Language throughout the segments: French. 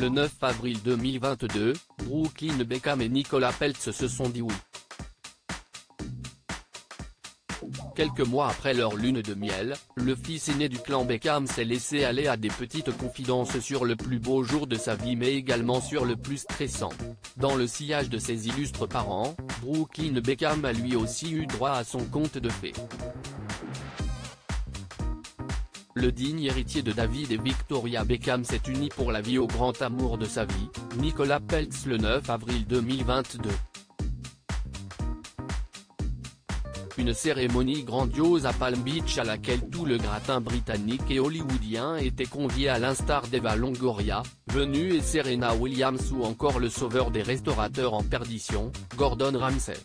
Le 9 avril 2022, Brooklyn Beckham et Nicolas Peltz se sont dit oui. Quelques mois après leur lune de miel, le fils aîné du clan Beckham s'est laissé aller à des petites confidences sur le plus beau jour de sa vie mais également sur le plus stressant. Dans le sillage de ses illustres parents, Brooklyn Beckham a lui aussi eu droit à son conte de fées. Le digne héritier de David et Victoria Beckham s'est uni pour la vie au grand amour de sa vie, Nicolas Peltz le 9 avril 2022. Une cérémonie grandiose à Palm Beach à laquelle tout le gratin britannique et hollywoodien était convié à l'instar d'Eva Longoria, venue et Serena Williams ou encore le sauveur des restaurateurs en perdition, Gordon Ramsay.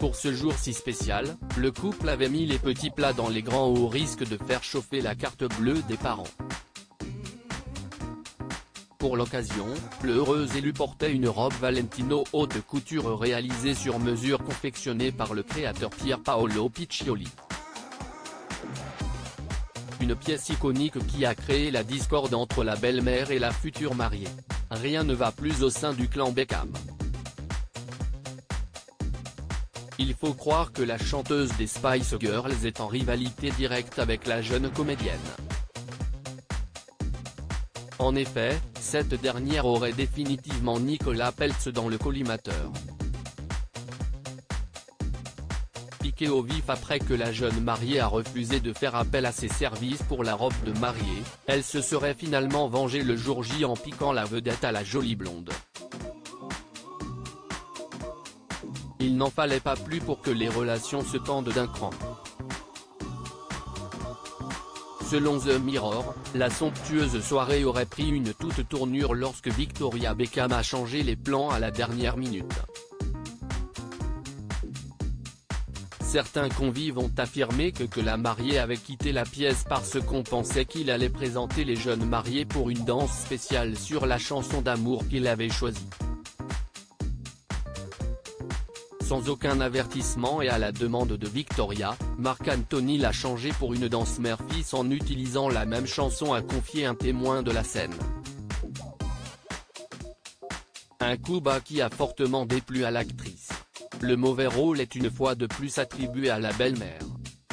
Pour ce jour si spécial, le couple avait mis les petits plats dans les grands au risque de faire chauffer la carte bleue des parents. Pour l'occasion, le heureux élu portait une robe Valentino haute couture réalisée sur mesure confectionnée par le créateur Pier Paolo Piccioli. Une pièce iconique qui a créé la discorde entre la belle-mère et la future mariée. Rien ne va plus au sein du clan Beckham. Il faut croire que la chanteuse des Spice Girls est en rivalité directe avec la jeune comédienne. En effet, cette dernière aurait définitivement Nicolas Peltz dans le collimateur. Piquée au vif après que la jeune mariée a refusé de faire appel à ses services pour la robe de mariée, elle se serait finalement vengée le jour J en piquant la vedette à la jolie blonde. Il n'en fallait pas plus pour que les relations se tendent d'un cran. Selon The Mirror, la somptueuse soirée aurait pris une toute tournure lorsque Victoria Beckham a changé les plans à la dernière minute. Certains convives ont affirmé que la mariée avait quitté la pièce parce qu'on pensait qu'il allait présenter les jeunes mariés pour une danse spéciale sur la chanson d'amour qu'il avait choisie. Sans aucun avertissement et à la demande de Victoria, Marc Anthony l'a changé pour une danse mère-fils en utilisant la même chanson, a confié un témoin de la scène. Un coup bas qui a fortement déplu à l'actrice. Le mauvais rôle est une fois de plus attribué à la belle-mère.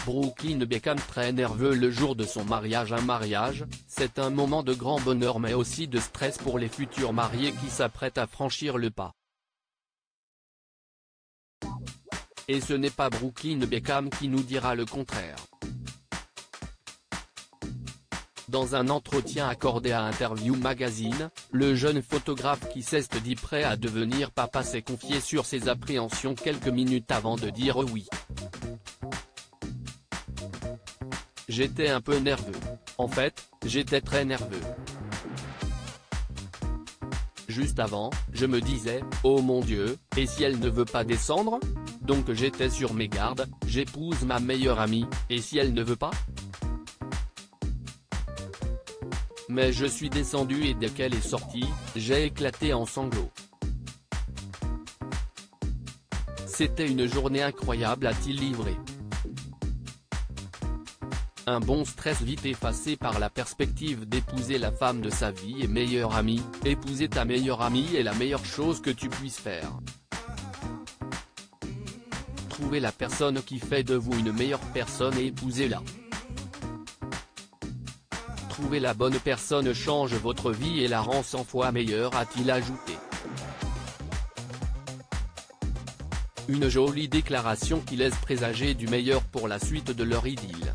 Brooklyn Beckham très nerveux le jour de son mariage. Un mariage, c'est un moment de grand bonheur mais aussi de stress pour les futurs mariés qui s'apprêtent à franchir le pas. Et ce n'est pas Brooklyn Beckham qui nous dira le contraire. Dans un entretien accordé à Interview Magazine, le jeune photographe qui s'est dit prêt à devenir papa s'est confié sur ses appréhensions quelques minutes avant de dire oui. J'étais un peu nerveux. En fait, j'étais très nerveux. Juste avant, je me disais, oh mon Dieu, et si elle ne veut pas descendre ? Donc j'étais sur mes gardes, j'épouse ma meilleure amie, et si elle ne veut pas ? Mais je suis descendu et dès qu'elle est sortie, j'ai éclaté en sanglots. C'était une journée incroyable, a-t-il livré. Un bon stress vite effacé par la perspective d'épouser la femme de sa vie et meilleure amie. Épouser ta meilleure amie est la meilleure chose que tu puisses faire. Trouvez la personne qui fait de vous une meilleure personne et épousez-la. Trouver la bonne personne change votre vie et la rend 100 fois meilleure, a-t-il ajouté. Une jolie déclaration qui laisse présager du meilleur pour la suite de leur idylle.